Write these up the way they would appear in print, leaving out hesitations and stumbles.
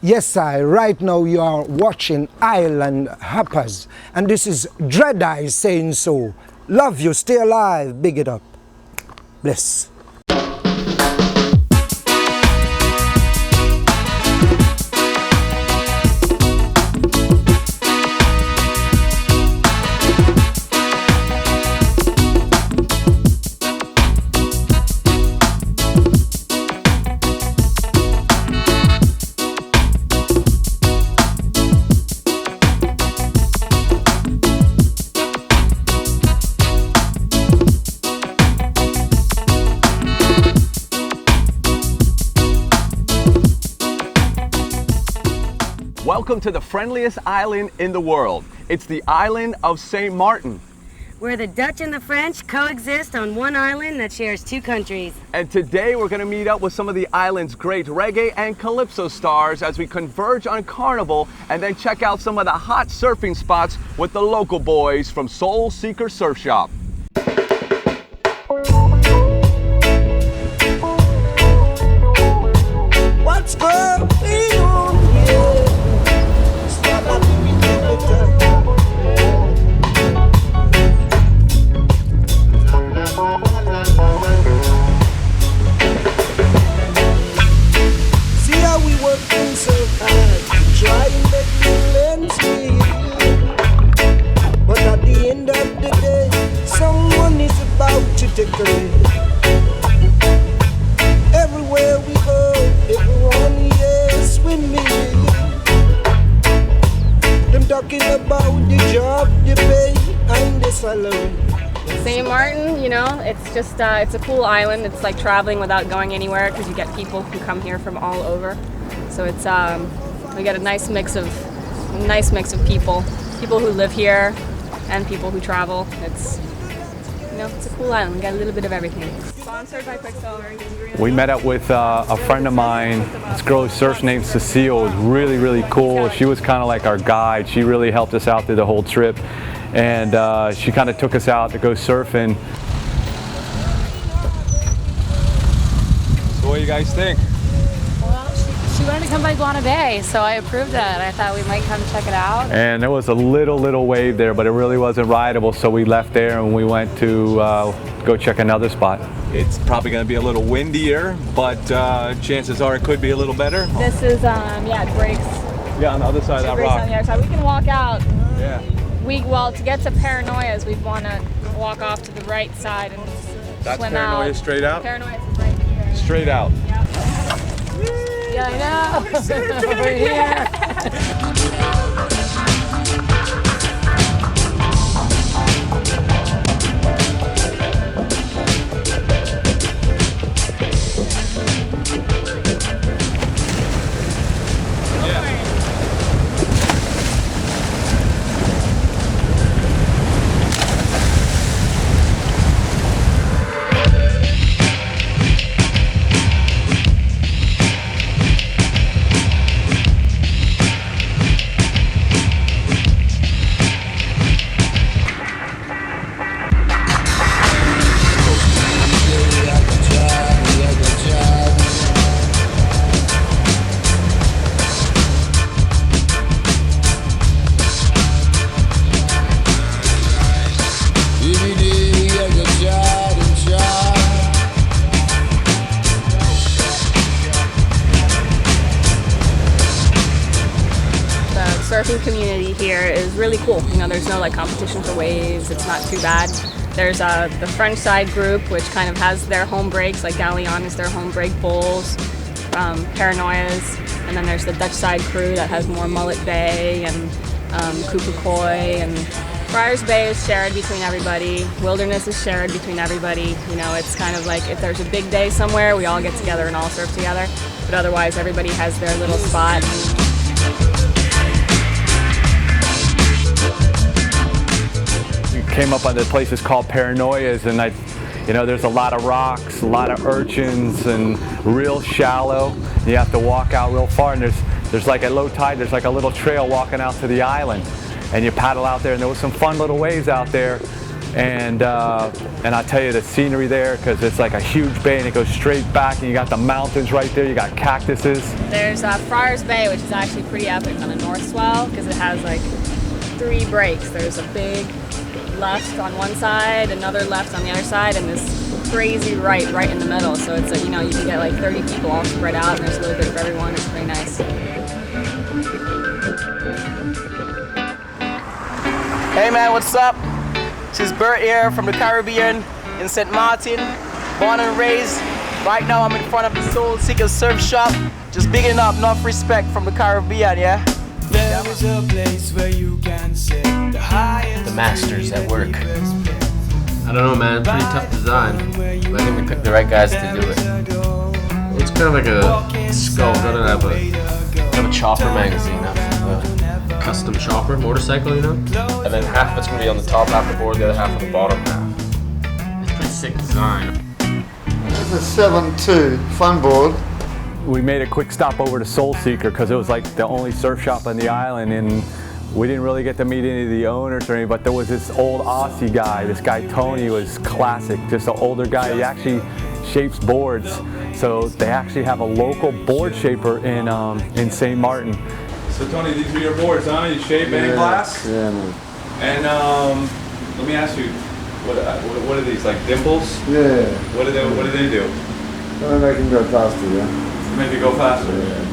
Yes, right now you are watching Island Hoppers, and this is Dread Eye saying so. Love you, stay alive, big it up. Bless. Welcome to the friendliest island in the world. It's the island of St. Martin. Where the Dutch and the French coexist on one island that shares two countries. And today we're going to meet up with some of the island's great reggae and calypso stars as we converge on Carnival and then check out some of the hot surfing spots with the local boys from Soul Seeker Surf Shop. What's going on here? See how we working so hard to try and make new ends meet. But at the end of the day, someone is about to take the lead. Everywhere we go, everyone yes with me. Them talking about the job, the pay, and the salary. St. Martin, you know, it's just, it's a cool island. It's like traveling without going anywhere because you get people who come here from all over. So it's, we get a nice mix of people who live here and people who travel. It's, you know, it's a cool island. We got a little bit of everything. Sponsored by Quicksilver. We met up with a friend of mine. This girl who surfs named Cecile. It was really, really cool. She was kind of like our guide. She really helped us out through the whole trip. And she kind of took us out to go surfing. So what do you guys think? Well, she wanted to come by Guana Bay, so I approved that. I thought we might come check it out. And there was a little wave there, but it really wasn't rideable, so we left there and we went to go check another spot. It's probably going to be a little windier, but chances are it could be a little better. This is, yeah, it breaks. Yeah, on the other side of that Breaks rock. on the other side. We can walk out. Yeah. Well, to get to Paranoia's, we'd want to walk off to the right side and That's swim Paranoia out. straight out? Paranoia's is right here. Straight out. Yep. Yeah, I know. Over here. Surfing community here is really cool. You know, there's no like competition for waves. It's not too bad. There's the French side group, which kind of has their home breaks, like Lyon is their home break bowls, Paranoia's, and then there's the Dutch side crew that has more Mullet Bay and Koopakoy, and Friars Bay is shared between everybody. Wilderness is shared between everybody. You know, it's kind of like if there's a big day somewhere, we all get together and all surf together. But otherwise, everybody has their little spot. Came up on the place is called Paranoia's, and you know, there's a lot of rocks, a lot of urchins, and real shallow. You have to walk out real far, and there's like at low tide, there's like a little trail walking out to the island, and you paddle out there, and there was some fun little waves out there. And I tell you, the scenery there, because it's like a huge bay and it goes straight back, and you got the mountains right there, you got cactuses. There's Friars Bay, which is actually pretty epic on the north swell because it has like 3 breaks. There's a big left on one side, another left on the other side, and this crazy right in the middle. So it's like, you know, you can get like 30 people all spread out, and there's a little bit for everyone. It's pretty nice. Hey man, what's up? This is Bert here from the Caribbean in St. Martin, born and raised. Right now I'm in front of the Soul Seeker Surf Shop, just bigging up, enough respect from the Caribbean, yeah? There is a place where you can sit the highest. The masters at work. I don't know, man. Pretty tough design. I think we picked the right guys to do it. It's kind of like a skull. Doesn't have a chopper magazine. A custom chopper motorcycle, you know. And then half of it's gonna be on the top half of the board, the other half on the bottom half. It's pretty sick design. It's a 7.2 fun board. We made a quick stop over to Soul Seeker because it was like the only surf shop on the island, and we didn't really get to meet any of the owners or anything, but there was this old Aussie guy. This guy Tony was classic, just an older guy. He actually shapes boards. So they actually have a local board shaper in St. Martin. So Tony, these are your boards, huh? You shape and glass? Yeah, man. And let me ask you, what are these, like dimples? Yeah. What do they do? Well, they can go faster, yeah. Make it go faster. Yeah.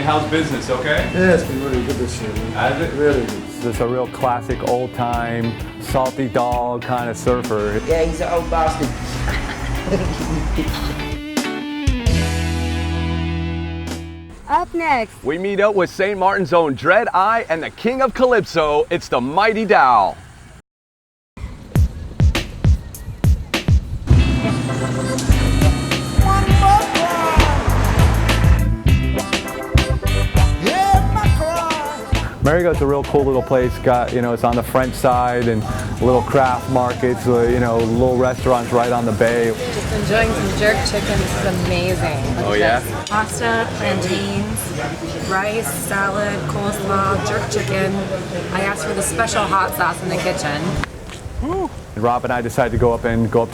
How's business, okay? Yeah, it's been really good this year, man. Has it? Really good. Just a real classic old-time salty dog kind of surfer. Yeah, he's an old bastard. Up next, We meet up with St. Martin's own Dread Eye and the king of Calypso. It's the Mighty Dow. Marigo's a real cool little place. Got, you know, it's on the French side, and little craft markets, you know, little restaurants right on the bay. Just enjoying some jerk chicken. This is amazing. Oh yeah? Pasta, plantains, rice, salad, coleslaw, jerk chicken. I asked for the special hot sauce in the kitchen. Rob and I decided to go up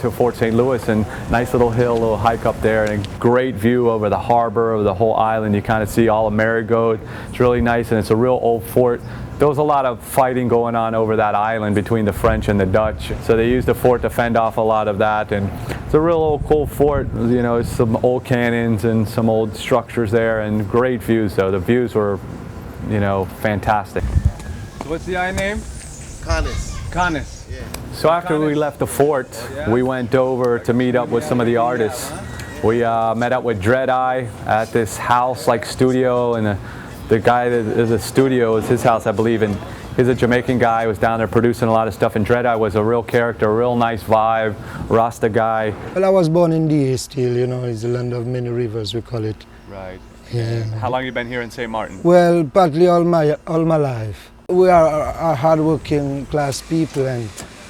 to Fort St. Louis, and nice little hill, little hike up there, and a great view over the harbor, over the whole island. You kind of see all of Marigot. It's really nice, and it's a real old fort. There was a lot of fighting going on over that island between the French and the Dutch, so they used the fort to fend off a lot of that. And it's a real old cool fort. You know, some old cannons and some old structures there, and great views. Though the views were, you know, fantastic. So what's the island name? Canis. Canis. So after we left the fort, we went over to meet up with some of the artists. We met up with Dread Eye at this house-like studio, and the guy that is a studio is his house, I believe, and he's a Jamaican guy who was down there producing a lot of stuff, and Dread Eye was a real character, a real nice vibe, Rasta guy. Well, I was born in DA still, you know, it's the land of many rivers, we call it. Right. Yeah. How long have you been here in St. Martin? Well, partly all my life. We are hard-working class people, and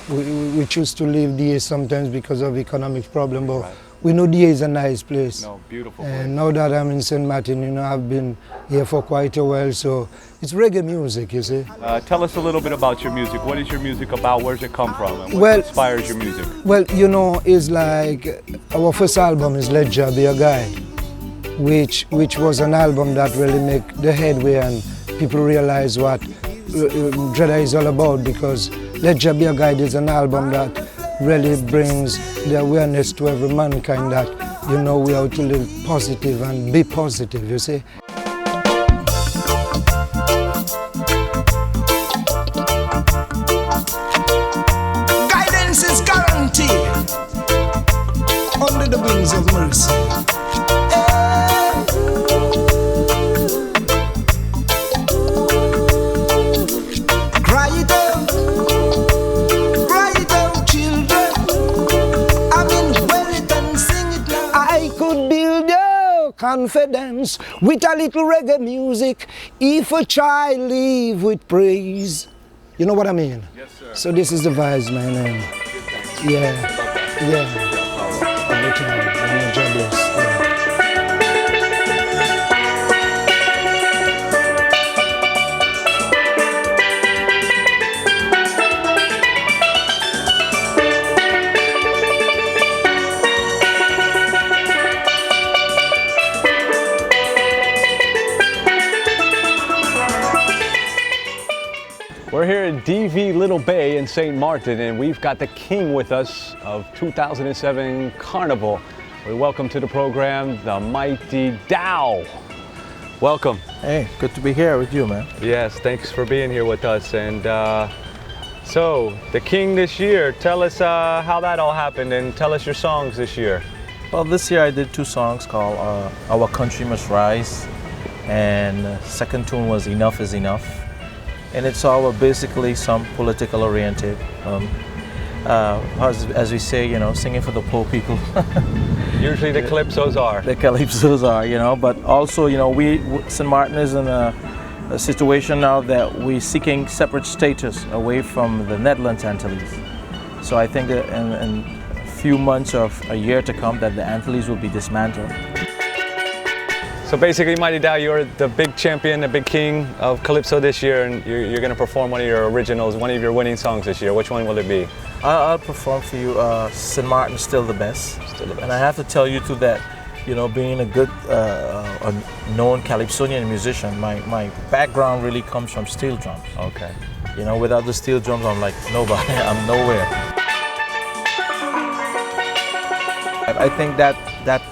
we choose to leave DA sometimes because of economic problem, but Right. we know DA is a nice place. No, beautiful. And now that I'm in St. Martin, you know, I've been here for quite a while, so it's reggae music, you see. Tell us a little bit about your music. What is your music about? Where does it come from? And what Well- inspires your music? Well, you know, it's like our first album is Let Jah Be a Guide, which was an album that really make the headway and people realize what Dread Eye is all about, because Let Jah Be a Guide is an album that really brings the awareness to every mankind that, you know, we have to live positive and be positive, you see. Guidance is guaranteed under the wings of mercy. Confidence with a little reggae music, if a child live with praise. You know what I mean? Yes, sir. So this is the vibes, man. Yeah. Every time. God bless. Yeah. DV Little Bay in St. Martin, and we've got the king with us of 2007 Carnival. We welcome to the program the mighty Dow. Welcome. Hey, good to be here with you, man. Yes, thanks for being here with us. And so, the king this year, tell us how that all happened and tell us your songs this year. Well, this year I did 2 songs called Our Country Must Rise, and the second tune was Enough is Enough. And it's all basically some political oriented, as we say, you know, singing for the poor people. Usually the calypsos are. The calypsos are, you know, but also, you know, St. Martin is in a situation now that we're seeking separate status away from the Netherlands Antilles. So I think that in a few months or a year to come that the Antilles will be dismantled. So basically, Mighty Dow, you're the big champion, the big king of Calypso this year, and you're going to perform one of your originals, one of your winning songs this year. Which one will it be? I'll perform for you St. Martin's Still the Best. Still the Best. And I have to tell you too that, you know, being a good, a known Calypsonian musician, my background really comes from steel drums. Okay. You know, without the steel drums, I'm like nobody, I'm nowhere. I think that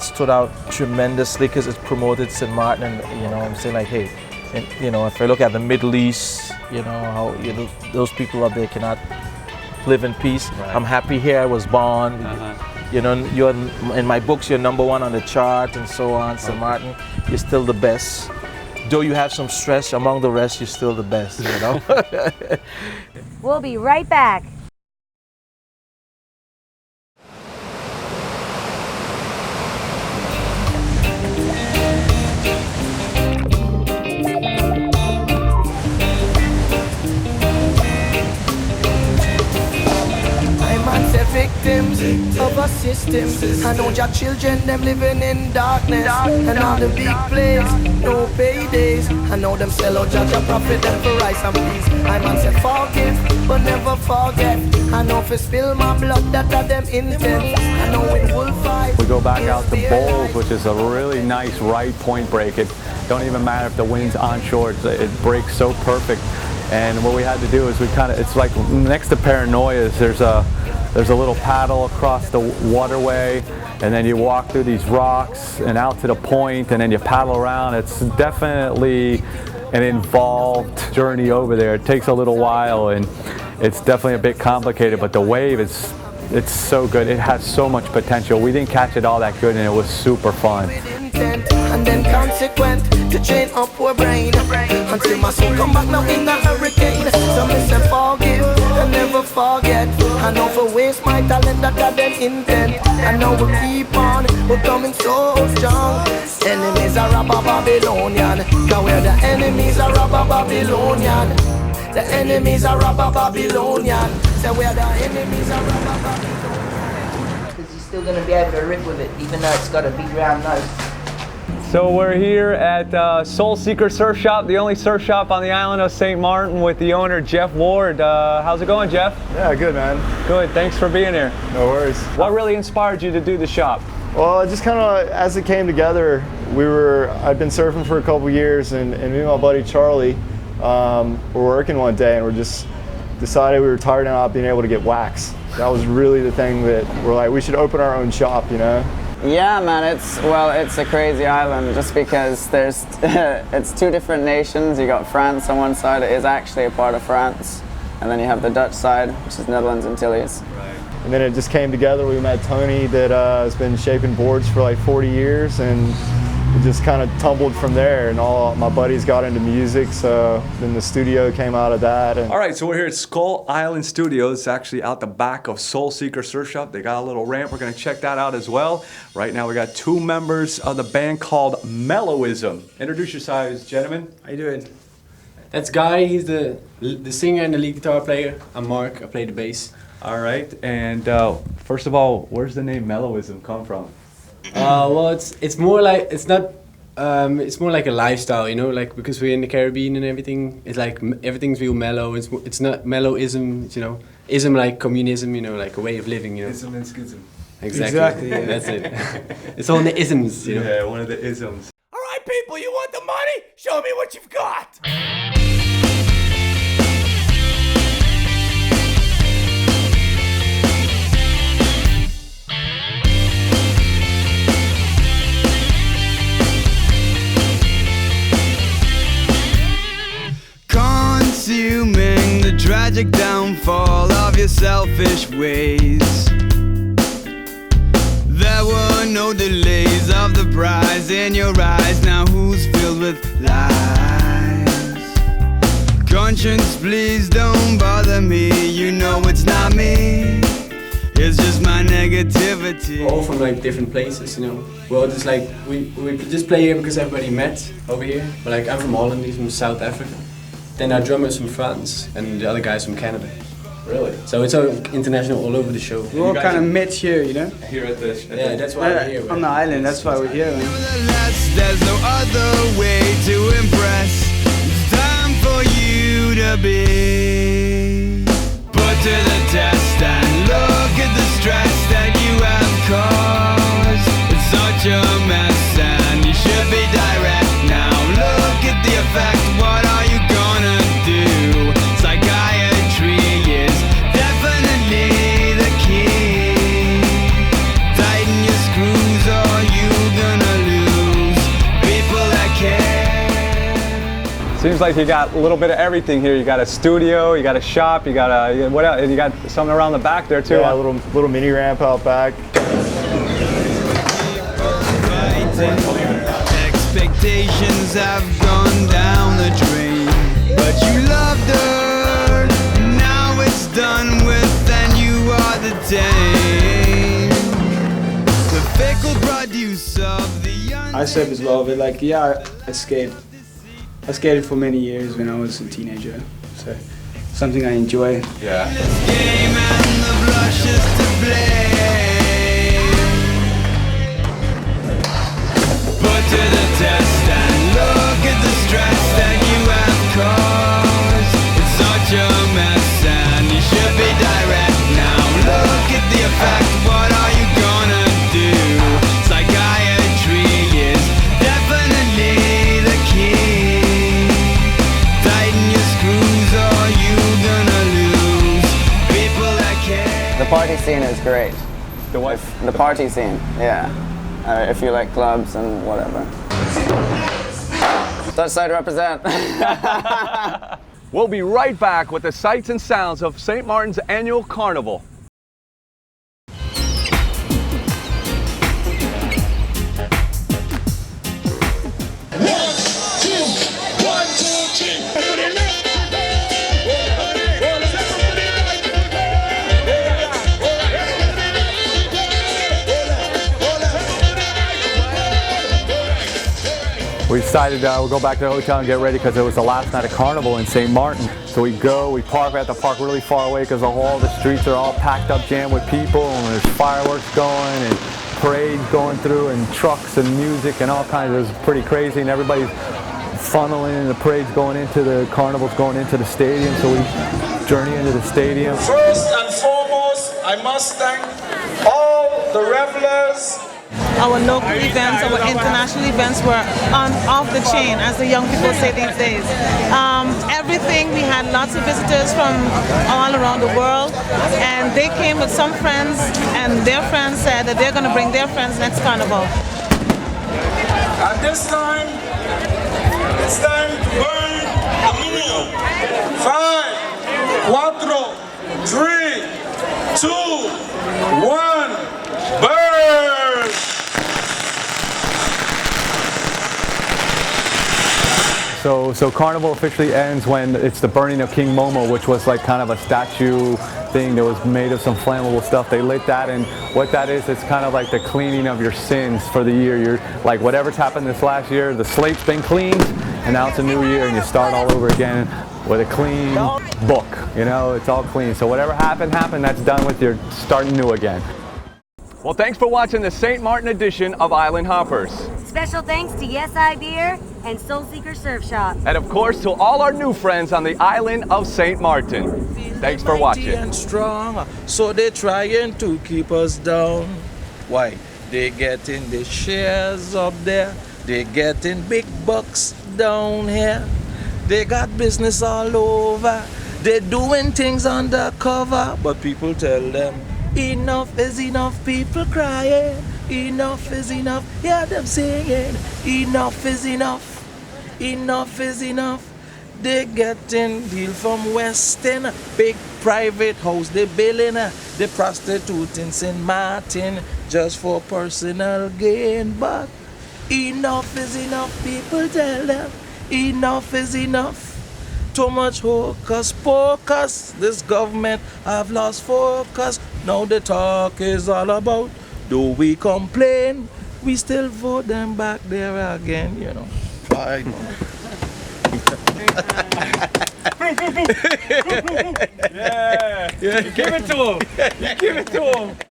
stood out tremendously because it promoted St. Martin, and, you know, I'm saying like, hey, and, you know, if I look at the Middle East, you know, how those people up there cannot live in peace. Right. I'm happy here I was born. You know, you're in my books, you're #1 on the chart and so on. St. Martin, you're still the best. Though you have some stress, among the rest, you're still the best, you know? We'll be right back. Victims of a system. I know your children, them living in darkness. And all the big plays, no paydays. I know them sell out judge a profit them for rice and peas. I man said forgive, but never forget. I know if I spill my blood, that are them intent. I know in wolf fight. We go back out to bowls, which is a really nice right point break. It don't even matter if the wind's onshore, it breaks so perfect. And what we had to do is it's like next to Paranoia's, there's a little paddle across the waterway, and then you walk through these rocks and out to the point, and then you paddle around. It's definitely an involved journey over there. It takes a little while, and it's definitely a bit complicated, but the wave it's so good. It has so much potential. We didn't catch it all that good, and it was super fun. And then consequent to chain up our brain until my soul come back now in a hurricane. So me say forgive and never forget. I know for waste my talent that are them intent. I know we keep on, we're coming so strong. Enemies are robber Babylonian. Now we're the enemies are robber Babylonian. The enemies are robber Babylonian. So we're the enemies are robber Babylonian. Because you're still going to be able to rip with it, even though it's got a big round nose. So we're here at Soul Seeker Surf Shop, the only surf shop on the island of St. Martin, with the owner, Jeff Ward. How's it going, Jeff? Yeah, good, man. Good, thanks for being here. No worries. What really inspired you to do the shop? Well, just kind of as it came together, I'd been surfing for a couple years, and me and my buddy Charlie were working one day, and we just decided we were tired of not being able to get wax. That was really the thing that we're like, we should open our own shop, you know? Yeah, man, it's a crazy island just because there's it's 2 different nations. You got France on one side, it is actually a part of France, and then you have the Dutch side, which is Netherlands Antilles. Right. And then it just came together. We met Tony that has been shaping boards for like 40 years, and it just kind of tumbled from there, and all my buddies got into music, so then the studio came out of that. All right, so we're here at Skull Island Studios, actually out the back of Soul Seeker Surf Shop. They got a little ramp. We're going to check that out as well. Right now we got 2 members of the band called Mellowism. Introduce yourselves, gentlemen. How you doing? That's Guy. He's the singer and the lead guitar player. I'm Mark. I play the bass. All right, and first of all, where's the name Mellowism come from? Well, it's more like it's more like a lifestyle, you know, like because we're in the Caribbean and everything. It's like everything's real mellow. It's not mellowism, you know, ism like communism, you know, like a way of living, you know. Ism and schism. Exactly. Yeah. That's it. It's all in the isms, you know. Yeah, one of the isms. All right, people, you want the money? Show me what you've got. your selfish ways. There were no delays of the prize in your eyes. Now who's filled with lies? Conscience, please don't bother me. You know it's not me. It's just my negativity. We're all from like different places, you know. We're all just like, we just play here because everybody met over here. But like I'm from Holland, he's from South Africa. Then our drummer's from France and the other guy's from Canada. Really? So it's all international all over the show. We all kind of met here, you know? Here at this. Yeah, that's why we're here. On the island, that's why we're here. Man. There's no other way to impress. It's time for you to be put to the test and look at the stress that you have caused. It's such a mess and you should be direct now. Look at the effect, what are you gonna do? Psychiatry is definitely the key. Tighten your screws or you gonna lose people that care. Seems like you got a little bit of everything here. You got a studio, you got a shop, you got a what else? You got something around the back there too. Yeah, a little mini ramp out back. Expectations have gone down the drain, but you loved her. Now it's done with, and you are the tame. The fickle produce of the I surf as well, but like, yeah, I skate. I skated for many years when I was a teenager, so something I enjoy. Yeah. This game and the blushes to blame. Put to the test and look at the stress that you have caused. It's such a mess and you should be direct now. Look at the effect, what are you gonna do? Psychiatry is definitely the key. Tighten your screws or you gonna lose people that care. The party scene is great. The what? The party scene, yeah. If you like clubs and whatever. Dutch side represent. We'll be right back with the sights and sounds of St. Martin's annual carnival. We decided we'll go back to the hotel and get ready because it was the last night of Carnival in St. Martin. So we park at the park really far away because all the streets are all packed up, jammed with people, and there's fireworks going and parades going through and trucks and music and all kinds. It was pretty crazy, and everybody's funneling and the parade's going into the carnival's going into the stadium. So we journey into the stadium. First and foremost, I must thank all the revelers. Our local events, our international events were off the chain, as the young people say these days. Everything, we had lots of visitors from all around the world, and they came with some friends, and their friends said that they're going to bring their friends next carnival. At this time, it's time to burn the moon. 5, 4, 3, 2, 1, burn! So Carnival officially ends when it's the burning of King Momo, which was like kind of a statue thing that was made of some flammable stuff. They lit that, and what that is, it's kind of like the cleaning of your sins for the year. You're like, whatever's happened this last year, the slate's been cleaned, and now it's a new year, and you start all over again with a clean book. You know, it's all clean. So whatever happened, that's done with. You're starting new again. Well, thanks for watching the St. Martin edition of Island Hoppers. Special thanks to Yes I Beer and Soul Seeker Surf Shop. And of course to all our new friends on the island of St. Martin. Thanks for watching. And strong, so they're trying to keep us down. Why? They getting the shares up there. They getting big bucks down here. They got business all over. They're doing things undercover. But people tell them, enough is enough, people crying. Enough is enough, hear them singing. Enough is enough, enough is enough. They getting deal from Weston, big private house they building. They prostitute in St. Martin just for personal gain. But enough is enough, people tell them. Enough is enough. Too much hocus pocus. This government have lost focus. Now the talk is all about, do we complain? We still vote them back there again, you know. I know. Yeah. You give it to him. You give it to him.